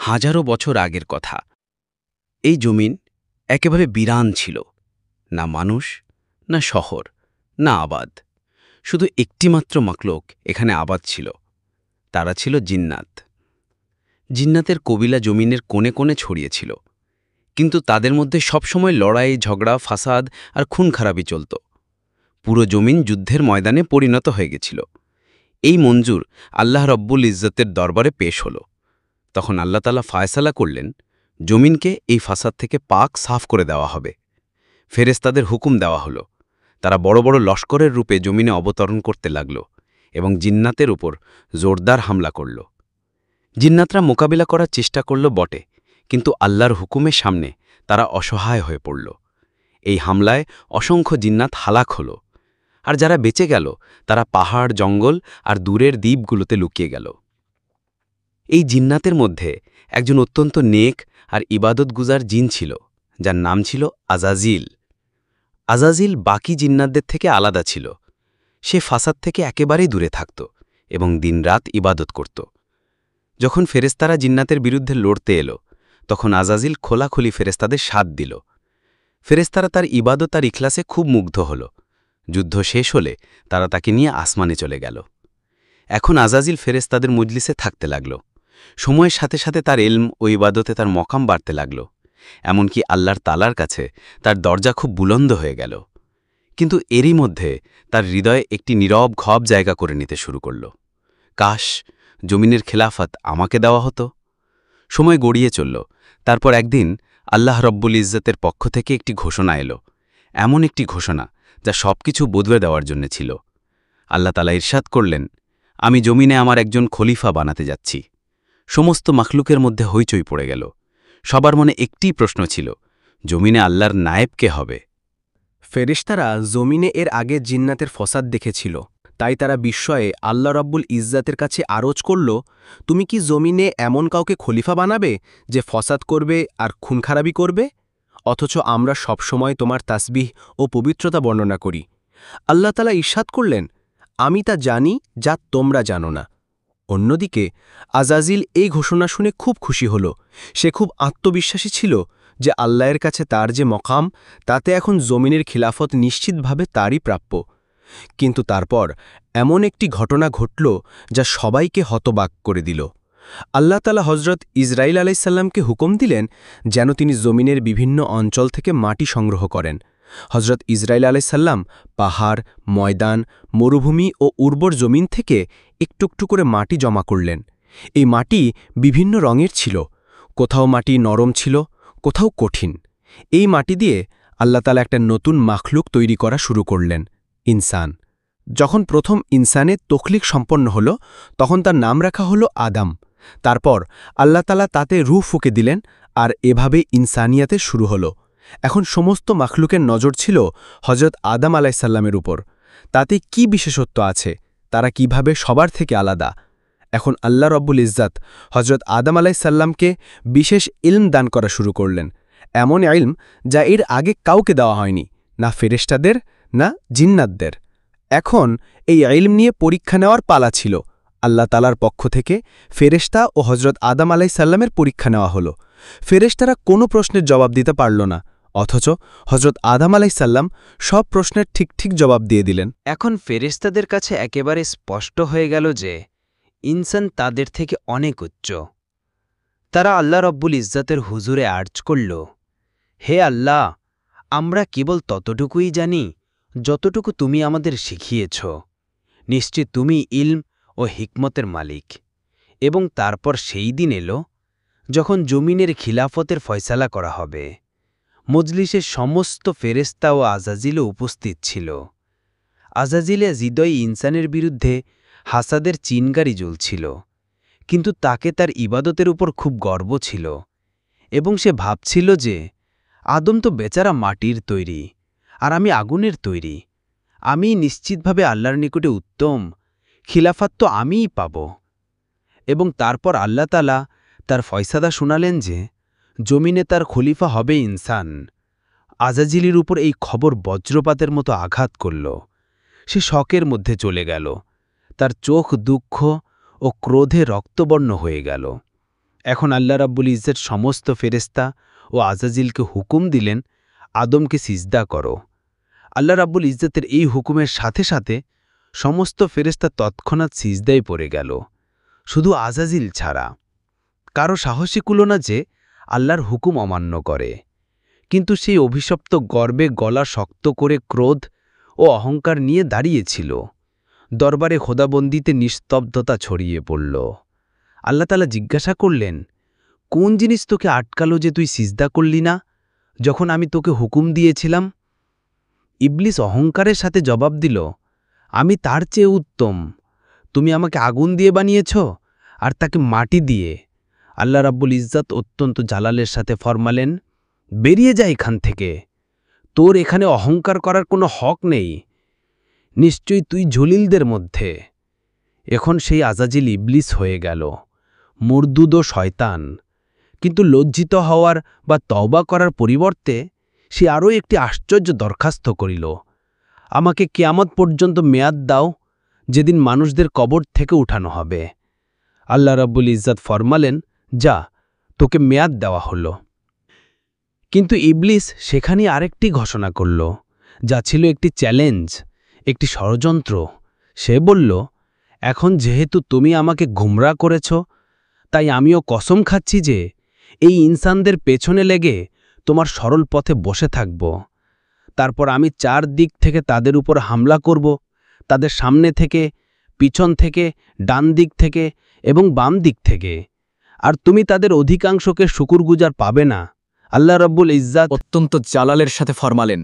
হাজারো বছর আগের কথা। এই জমিন একেবারে বিরান ছিল। না মানুষ, না শহর, না আবাদ। শুধু একটিমাত্র মাখলুক এখানে আবাদ ছিল। তারা ছিল জিন্নাত। জিন্নাতের কবিলা জমিনের কোণে কোণে ছড়িয়েছিল, কিন্তু তাদের মধ্যে সবসময় লড়াই, ঝগড়া, ফাসাদ আর খুন খারাপি চলত। পুরো জমিন যুদ্ধের ময়দানে পরিণত হয়ে গেছিল। এই মঞ্জুর আল্লাহ রব্বুল ইজ্জতের দরবারে পেশ হল। তখন আল্লাহ তাআলা ফায়সালা করলেন, জমিনকে এই ফাসাদ থেকে পাক সাফ করে দেওয়া হবে। ফেরেশতাদের হুকুম দেওয়া হলো। তারা বড় বড় লস্করের রূপে জমিনে অবতরণ করতে লাগল এবং জিন্নাতের উপর জোরদার হামলা করল। জিন্নাতরা মোকাবিলা করার চেষ্টা করল বটে, কিন্তু আল্লাহর হুকুমের সামনে তারা অসহায় হয়ে পড়ল। এই হামলায় অসংখ্য জিন্নাত হালাক হল, আর যারা বেঁচে গেল তারা পাহাড়, জঙ্গল আর দূরের দ্বীপগুলোতে লুকিয়ে গেল। এই জিন্নাতের মধ্যে একজন অত্যন্ত নেক আর ইবাদতগুজার জিন ছিল, যার নাম ছিল আজাজিল। আজাজিল বাকি জিন্নাতদের থেকে আলাদা ছিল। সে ফাসাদ থেকে একেবারেই দূরে থাকত এবং দিনরাত ইবাদত করত। যখন ফেরেশতারা জিন্নাতের বিরুদ্ধে লড়তে এলো, তখন আজাজিল খোলাখুলি ফেরেশতাদের সাথ দিল। ফেরেশতারা তার ইবাদত আর ইখলাসে খুব মুগ্ধ হল। যুদ্ধ শেষ হলে তারা তাকে নিয়ে আসমানে চলে গেল। এখন আজাজিল ফেরেশতাদের মজলিসে থাকতে লাগল। সময়ের সাথে সাথে তার ইলম ও ইবাদতে তার মকাম বাড়তে লাগল, এমনকি আল্লাহর তালার কাছে তার দরজা খুব বুলন্দ হয়ে গেল। কিন্তু এরই মধ্যে তার হৃদয়ে একটি নীরব ক্ষোভ জায়গা করে নিতে শুরু করল। কাশ জমিনের খেলাফত আমাকে দেওয়া হতো। সময় গড়িয়ে চলল। তারপর একদিন আল্লাহ রব্বুল ইজ্জতের পক্ষ থেকে একটি ঘোষণা এলো, এমন একটি ঘোষণা যা সবকিছু বদলে দেওয়ার জন্য ছিল। আল্লাহ তাআলা ইরশাদ করলেন, আমি জমিনে আমার একজন খলিফা বানাতে যাচ্ছি। সমস্ত মাখলুকের মধ্যে হইচই পড়ে গেল। সবার মনে একটি প্রশ্ন ছিল, জমিনে আল্লাহর নায়েব কে হবে? ফেরেশতারা জমিনে এর আগে জিন্নাতের ফসাদ দেখেছিল, তাই তারা বিস্ময়ে আল্লাহ রব্বুল ইজ্জাতের কাছে আরজ করল, তুমি কি জমিনে এমন কাউকে খলিফা বানাবে যে ফসাদ করবে আর খুনখারাবি করবে? অথচ আমরা সবসময় তোমার তাসবিহ ও পবিত্রতা বর্ণনা করি। আল্লাহ তাআলা ইরশাদ করলেন, আমি তা জানি যা তোমরা জানো না। অন্যদিকে আজাজিল এই ঘোষণা শুনে খুব খুশি হল। সে খুব আত্মবিশ্বাসী ছিল যে আল্লাহর কাছে তার যে মকাম, তাতে এখন জমিনের খিলাফত নিশ্চিতভাবে তারই প্রাপ্য। কিন্তু তারপর এমন একটি ঘটনা ঘটল যা সবাইকে হতবাক করে দিল। আল্লাহ তাআলা হজরত ইসরাইল আলাইসাল্লামকে হুকুম দিলেন যেন তিনি জমিনের বিভিন্ন অঞ্চল থেকে মাটি সংগ্রহ করেন। হজরত ইসরাইল আলাইসাল্লাম পাহাড়, ময়দান, মরুভূমি ও উর্বর জমিন থেকে একটু একটু করে মাটি জমা করলেন। এই মাটি বিভিন্ন রঙের ছিল, কোথাও মাটি নরম ছিল, কোথাও কঠিন। এই মাটি দিয়ে আল্লাহ তাআলা একটা নতুন মাখলুক তৈরি করা শুরু করলেন, ইনসান। যখন প্রথম ইনসানের তখলিক সম্পন্ন হল, তখন তার নাম রাখা হল আদম। তারপর আল্লাহ তাআলা তাতে রূহ ফুঁকে দিলেন, আর এভাবে ইনসানিয়াতে শুরু হল। এখন সমস্ত মাখলুকের নজর ছিল হজরত আদম আলাইসাল্লামের উপর। তাতে কি বিশেষত্ব আছে, তারা কিভাবে সবার থেকে আলাদা? এখন আল্লাহ রব্বুল ইজ্জাত হজরত আদম আলাইসাল্লামকে বিশেষ ইলম দান করা শুরু করলেন, এমন ইলম যা এর আগে কাউকে দেওয়া হয়নি, না ফেরেশতাদের না জিন্নাতদের। এখন এই ইলম নিয়ে পরীক্ষা নেওয়ার পালা ছিল। আল্লাহ তাআলার পক্ষ থেকে ফেরেশতা ও হজরত আদম আলাইসাল্লামের পরীক্ষা নেওয়া হল। ফেরেশতারা কোনো প্রশ্নের জবাব দিতে পারল না, অথচ হজরত আদম আলাইসাল্লাম সব প্রশ্নের ঠিক ঠিক জবাব দিয়ে দিলেন। এখন ফেরেশতাদের কাছে একেবারে স্পষ্ট হয়ে গেল যে ইনসান তাদের থেকে অনেক উচ্চ। তারা আল্লাহ রব্বুল ইজ্জাতের হুজুরে আর্জ করল, হে আল্লাহ, আমরা কেবল ততটুকুই জানি যতটুকু তুমি আমাদের শিখিয়েছ। নিশ্চিত তুমি ইলম ও হিকমতের মালিক। এবং তারপর সেই দিন এলো যখন জমিনের খিলাফতের ফয়সালা করা হবে। মজলিসের সমস্ত ফেরেশতা ও আজাজিলও উপস্থিত ছিল। আজাজিলে হৃদয় ইনসানের বিরুদ্ধে হাসাদের চিনগারি জ্বলছিল, কিন্তু তাকে তার ইবাদতের উপর খুব গর্ব ছিল এবং সে ভাবছিল যে আদম তো বেচারা মাটির তৈরি আর আমি আগুনের তৈরি। আমি নিশ্চিতভাবে আল্লাহর নিকটে উত্তম, খিলাফত তো আমিই পাব। এবং তারপর আল্লাহ তাআলা তার ফয়সালা শোনালেন যে জমিনে তার খলিফা হবে ইনসান। আজাজিলের উপর এই খবর বজ্রপাতের মতো আঘাত করল। সে শকের মধ্যে চলে গেল। তার চোখ দুঃখ ও ক্রোধে রক্তবর্ণ হয়ে গেল। এখন আল্লাহ রাব্বুল ইজ্জত সমস্ত ফেরেশতা ও আজাজিলকে হুকুম দিলেন, আদমকে সিজদা করো। আল্লাহ রাব্বুল ইজ্জতের এই হুকুমের সাথে সাথে সমস্ত ফেরেশতা তৎক্ষণাৎ সিজদায় পড়ে গেল, শুধু আজাজিল ছাড়া। কারো সাহসী কুলো না যে আল্লাহর হুকুম অমান্য করে, কিন্তু সেই অভিশপ্ত গর্বে গলা শক্ত করে ক্রোধ ও অহংকার নিয়ে দাঁড়িয়েছিল। দরবারে খোদাবন্দিতে নিস্তব্ধতা ছড়িয়ে পড়ল। আল্লাহ তাআলা জিজ্ঞাসা করলেন, কোন জিনিস তোকে আটকালো যে তুই সিজদা করলি না যখন আমি তোকে হুকুম দিয়েছিলাম? ইবলিস অহংকারের সাথে জবাব দিল, আমি তার চেয়ে উত্তম। তুমি আমাকে আগুন দিয়ে বানিয়েছ আর তাকে মাটি দিয়ে। আল্লাহ রাব্বুল ইজ্জত অত্যন্ত জালালের সাথে ফরমালেন, বেরিয়ে যা এখান থেকে, তোর এখানে অহংকার করার কোনো হক নেই। নিশ্চয়ই তুই জলিলদের মধ্যে। এখন সেই আজাজিল ইবলিস হয়ে গেল, মুরদুদ ও শয়তান। কিন্তু লজ্জিত হওয়ার বা তওবা করার পরিবর্তে সে আরও একটি আশ্চর্য দরখাস্ত করিল, আমাকে কিয়ামত পর্যন্ত মেয়াদ দাও, যেদিন মানুষদের কবর থেকে উঠানো হবে। আল্লাহ রাব্বুল ইজ্জত ফরমালেন, যা, তোকে মেয়াদ দেওয়া হল। কিন্তু ইবলিস সেখানে আরেকটি ঘোষণা করল, যা ছিল একটি চ্যালেঞ্জ, একটি ষড়যন্ত্র। সে বলল, এখন যেহেতু তুমি আমাকে গুমরা করেছ, তাই আমিও কসম খাচ্ছি যে এই ইনসানদের পেছনে লেগে তোমার সরল পথে বসে থাকব। তারপর আমি 4 দিক থেকে তাদের উপর হামলা করব, তাদের সামনে থেকে, পিছন থেকে, ডান দিক থেকে এবং বাম দিক থেকে। আর তুমি তাদের অধিকাংশকে শুকুরগুজার পাবে না। আল্লাহ রাব্বুল ইজ্জত অত্যন্ত জালালের সাথে ফরমালেন,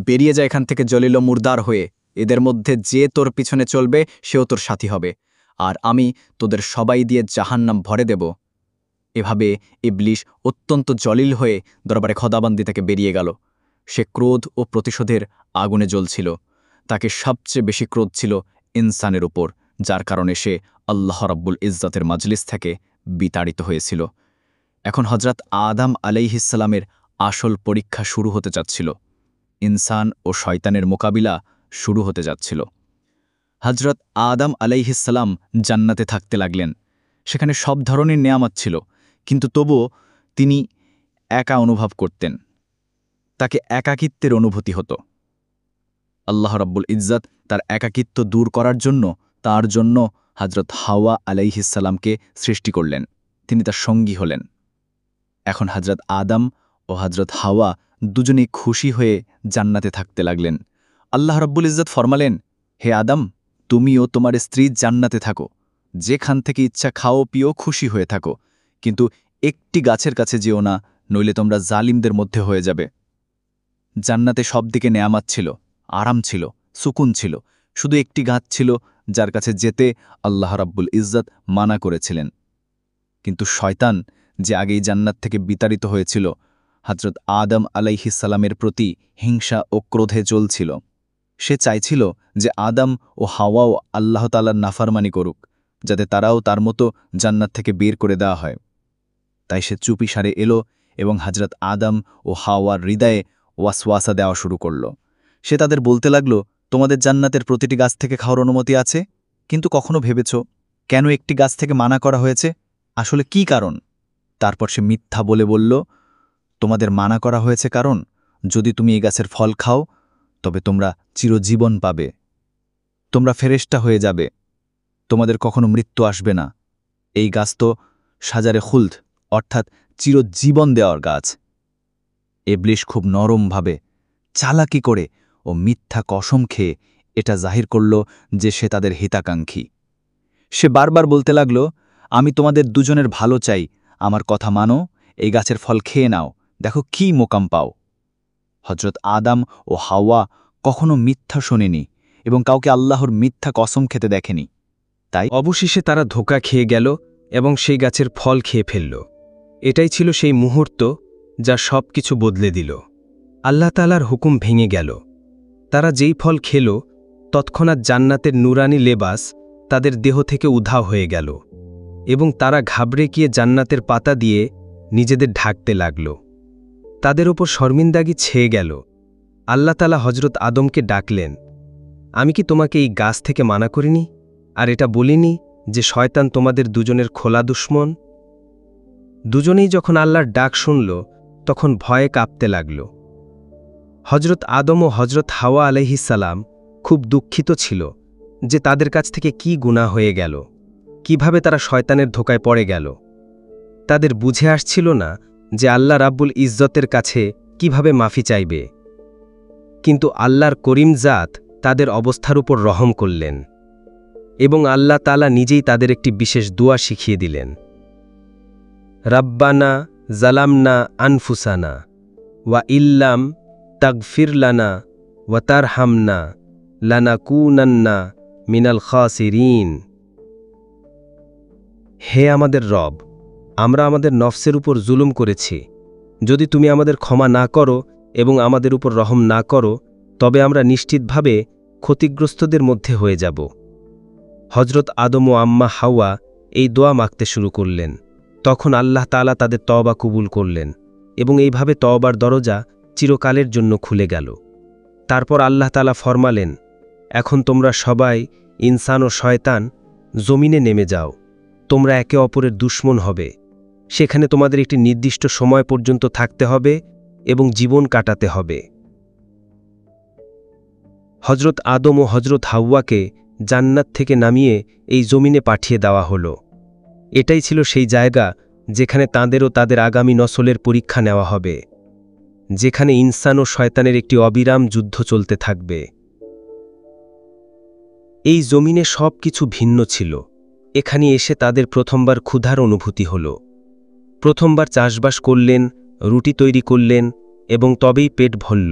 বেরিয়ে যায় এখান থেকে জলিল ও মুরদার হয়ে। এদের মধ্যে যে তোর পিছনে চলবে সেও তোর সাথী হবে, আর আমি তোদের সবাই দিয়ে জাহান্নাম ভরে দেব। এভাবে ইবলিস অত্যন্ত জলিল হয়ে দরবারে খোদাবন্দি থেকে বেরিয়ে গেল। সে ক্রোধ ও প্রতিশোধের আগুনে জ্বলছিল। তাকে সবচেয়ে বেশি ক্রোধ ছিল ইনসানের উপর, যার কারণে সে আল্লাহ রাব্বুল ইজ্জতের মাজলিস থেকে বিতাড়িত হয়েছিল। এখন হজরত আদম আলাইহিসসালামের আসল পরীক্ষা শুরু হতে যাচ্ছিল। ইনসান ও শয়তানের মোকাবিলা শুরু হতে যাচ্ছিল। হজরত আদম আলাইহিসসালাম জান্নাতে থাকতে লাগলেন। সেখানে সব ধরনের নেয়ামত ছিল, কিন্তু তবুও তিনি একা অনুভব করতেন। তাকে একাকিত্বের অনুভূতি হতো। আল্লাহ রাব্বুল ইজ্জত তার একাকিত্ব দূর করার জন্য তার জন্য হজরত হাওয়া আলাইহিসসালামকে সৃষ্টি করলেন। তিনি তার সঙ্গী হলেন। এখন হজরত আদম ও হজরত হাওয়া দুজনেই খুশি হয়ে জান্নাতে থাকতে লাগলেন। আল্লাহ রাব্বুল ইজ্জত ফরমালেন, হে আদম, তুমিও তোমার স্ত্রী জান্নাতে থাকো, যেখান থেকে ইচ্ছা খাও পিও, খুশি হয়ে থাকো, কিন্তু একটি গাছের কাছে যেও না, নইলে তোমরা জালিমদের মধ্যে হয়ে যাবে। জান্নাতে সব দিকে নেয়ামত ছিল, আরাম ছিল, সুকুন ছিল, শুধু একটি গাছ ছিল যার কাছে যেতে আল্লাহ রাব্বুল ইজ্জত মানা করেছিলেন। কিন্তু শয়তান, যে আগেই জান্নাত থেকে বিতাড়িত হয়েছিল, হজরত আদম আলাইহিসসালামের প্রতি হিংসা ও ক্রোধে জ্বলছিল। সে চাইছিল যে আদম ও হাওয়াও আল্লাহ তাআলার নাফরমানি করুক, যাতে তারাও তার মতো জান্নাত থেকে বের করে দেওয়া হয়। তাই সে চুপিসারে এলো এবং হজরত আদম ও হাওয়ার হৃদয়ে ওয়াসওয়াসা দেওয়া শুরু করল। সে তাদের বলতে লাগল, তোমাদের জান্নাতের প্রতিটি গাছ থেকে খাওয়ার অনুমতি আছে, কিন্তু কখনো ভেবেছ কেন একটি গাছ থেকে মানা করা হয়েছে? আসলে কি কারণ? তারপর সে মিথ্যা বলে বলল, তোমাদের মানা করা হয়েছে কারণ যদি তুমি এই গাছের ফল খাও তবে তোমরা চিরজীবন পাবে, তোমরা ফেরেশতা হয়ে যাবে, তোমাদের কখনো মৃত্যু আসবে না। এই গাছ তো সাজারে খুলদ, অর্থাৎ চিরজীবন দেওয়ার গাছ। ইবলিস খুব নরমভাবে, চালাকি করে ও মিথ্যা কসম খেয়ে এটা জাহির করল যে সে তাদের হিতাকাঙ্ক্ষী। সে বারবার বলতে লাগল, আমি তোমাদের দুজনের ভালো চাই, আমার কথা মানো, এই গাছের ফল খেয়ে নাও, দেখো কি মোকাম পাও। হজরত আদম ও হাওয়া কখনো মিথ্যা শোনেনি এবং কাউকে আল্লাহর মিথ্যা কসম খেতে দেখেনি। তাই অবশেষে তারা ধোঁকা খেয়ে গেল এবং সেই গাছের ফল খেয়ে ফেলল। এটাই ছিল সেই মুহূর্ত যা সব কিছু বদলে দিল। আল্লাহ তাআলার হুকুম ভেঙে গেল। তারা যেই ফল খেল, তৎক্ষণাৎ জান্নাতের নুরানি লেবাস তাদের দেহ থেকে উধাও হয়ে গেল এবং তারা ঘাবড়ে গিয়ে জান্নাতের পাতা দিয়ে নিজেদের ঢাকতে লাগল। তাদের ওপর শর্মিন্দাগি ছেয়ে গেল। আল্লাহ তাআলা হজরত আদমকে ডাকলেন, আমি কি তোমাকে এই গাছ থেকে মানা করিনি, আর এটা বলিনি যে শয়তান তোমাদের দুজনের খোলা দুশমন? দুজনেই যখন আল্লাহর ডাক শুনল তখন ভয়ে কাঁপতে লাগল। হজরত আদম ও হজরত হাওয়া আলাইহিসসালাম খুব দুঃখিত ছিল যে তাদের কাছ থেকে কি গুনাহ হয়ে গেল, কিভাবে তারা শয়তানের ধোকায় পড়ে গেল। তাদের বুঝে আসছিল না যে আল্লাহ রাব্বুল ইজ্জতের কাছে কিভাবে মাফি চাইবে। কিন্তু আল্লাহর করিম জাত তাদের অবস্থার উপর রহম করলেন এবং আল্লাহ তাআলা নিজেই তাদের একটি বিশেষ দোয়া শিখিয়ে দিলেন। রাব্বানা জালামনা আনফুসানা ওয়া ইল্লাম তাগফির লানা ওয়া তারহামনা লানাকুনান্না মিনাল খাসিরিন। হে আমাদের রব, আমরা আমাদের নফসের উপর জুলুম করেছি। যদি তুমি আমাদের ক্ষমা না করো এবং আমাদের উপর রহম না করো, তবে আমরা নিশ্চিতভাবে ক্ষতিগ্রস্তদের মধ্যে হয়ে যাব। হজরত আদম ও আম্মা হাওয়া এই দোয়া মাগতে শুরু করলেন। তখন আল্লাহ তাআলা তাদের তওবা কবুল করলেন এবং এইভাবে তওবার দরজা চিরকালের জন্য খুলে গেল। তারপর আল্লাহ তাআলা ফরমালেন, এখন তোমরা সবাই, ইনসান ও শয়তান, জমিনে নেমে যাও। তোমরা একে অপরের দুশমন হবে। সেখানে তোমাদের একটি নির্দিষ্ট সময় পর্যন্ত থাকতে হবে এবং জীবন কাটাতে হবে। হজরত আদম ও হজরত হাওয়াকে জান্নাত থেকে নামিয়ে এই জমিনে পাঠিয়ে দেওয়া হল। এটাই ছিল সেই জায়গা যেখানে তাঁদের ও তাদের আগামী নসলের পরীক্ষা নেওয়া হবে, যেখানে ইনসান ও শয়তানের একটি অবিরাম যুদ্ধ চলতে থাকবে। এই জমিনে সব কিছু ভিন্ন ছিল। এখানে এসে তাদের প্রথমবার ক্ষুধার অনুভূতি হল। প্রথমবার চাষবাস করলেন, রুটি তৈরি করলেন এবং তবেই পেট ভরল।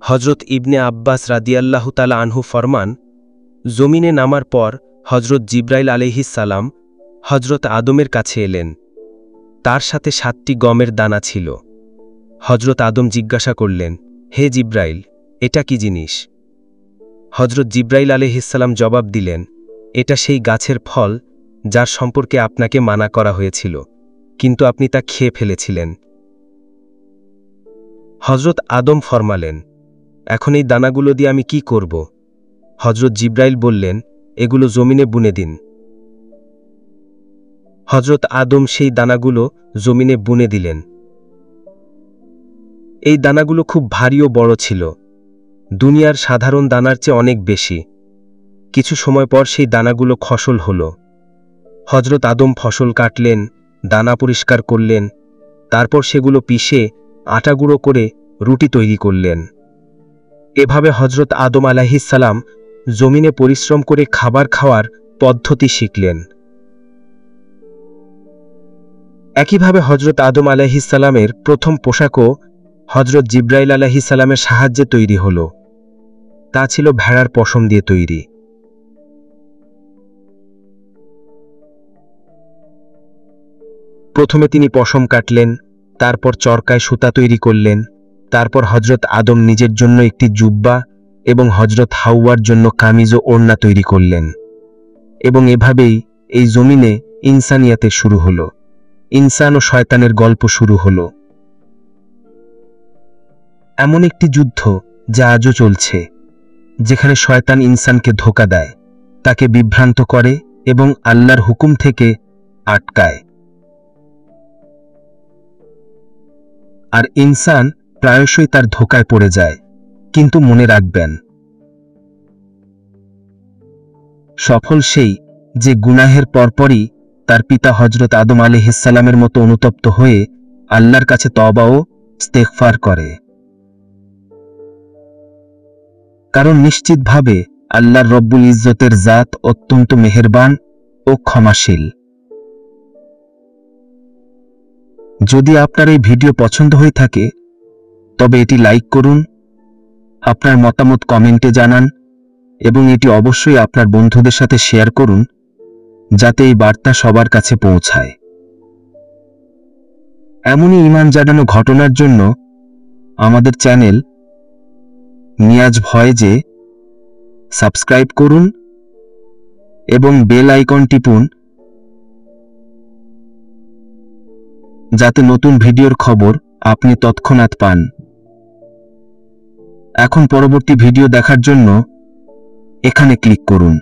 হজরত ইবনে আব্বাস রাদিয়াল্লাহু তাআলা আনহু ফরমান, জমিনে নামার পর হজরত জিব্রাইল আলাইহিসসালাম হজরত আদমের কাছে এলেন। তার সাথে 7টি গমের দানা ছিল। হজরত আদম জিজ্ঞাসা করলেন, হে জিব্রাইল, এটা কি জিনিস? হজরত জিব্রাইল আলাইহিসসালাম জবাব দিলেন, এটা সেই গাছের ফল যার সম্পর্কে আপনাকে মানা করা হয়েছিল, কিন্তু আপনি তা খেয়ে ফেলেছিলেন। হজরত আদম ফরমালেন, এখন এই দানাগুলো দিয়ে আমি কি করব? হজরত জিব্রাইল বললেন, এগুলো জমিনে বুনে দিন। হজরত আদম সেই দানাগুলো জমিনে বুনে দিলেন। এই দানাগুলো খুব ভারী ও বড় ছিল, দুনিয়ার সাধারণ দানার চেয়ে অনেক বেশি। কিছু সময় পর সেই দানাগুলো ফসল হল। হজরত আদম ফসল কাটলেন, দানা পরিষ্কার করলেন, তারপর সেগুলো পিষে আটা গুঁড়ো করে রুটি তৈরি করলেন। এভাবে হজরত আদম আলাইহিসসালাম জমিনে পরিশ্রম করে খাবার খাওয়ার পদ্ধতি শিখলেন। একইভাবে হজরত আদম আলাইহিসসালামের প্রথম পোশাকও হজরত জিব্রাইল আলাইহিসসালামের সাহায্যে তৈরি হল। তা ছিল ভেড়ার পশম দিয়ে তৈরি। প্রথমে তিনি পশম কাটলেন, তারপর চরকায় সুতা তৈরি করলেন, তারপর হজরত আদম নিজের জন্য একটি জুব্বা এবং হজরত হাওয়ার জন্য কামিজ ও ওড়না তৈরি করলেন। এবং এভাবেই এই জমিনে ইনসানিয়াতের শুরু হল। ইনসান ও শয়তানের গল্প শুরু হল। এমন একটি যুদ্ধ যা আজও চলছে, যেখানে শয়তান ইনসানকে ধোঁকা দেয়, তাকে বিভ্রান্ত করে এবং আল্লাহর হুকুম থেকে আটকায়। আর ইনসান প্রায়শই তার ধোঁকায় পড়ে যায়। কিন্তু মনে রাখবেন, সফল সেই যে গুনাহের পরপরই তার পিতা হজরত আদম আলাইহিসসালামের মতো অনুতপ্ত হয়ে আল্লাহর কাছে তওবা ও ইস্তেগফার করে। কারণ নিশ্চিতভাবে আল্লাহর রব্বুল ইজ্জতের জাত অত্যন্ত মেহেরবান ও ক্ষমাশীল। যদি আপনার এই ভিডিও পছন্দ হয়ে থাকে তবে এটি লাইক করুন, আপনার মতামত কমেন্টে জানান এবং এটি অবশ্যই আপনার বন্ধুদের সাথে শেয়ার করুন, যাতে এই বার্তা সবার কাছে পৌঁছায়। এমনই ঈমান জাগানো ঘটনার জন্য আমাদের চ্যানেল নিয়াজ ভয়েজে সাবস্ক্রাইব করুন এবং বেল আইকন টিপুন, যাতে নতুন ভিডিওর খবর আপনি তৎক্ষণাৎ পান। এখন পরবর্তী ভিডিও দেখার জন্য এখানে ক্লিক করুন।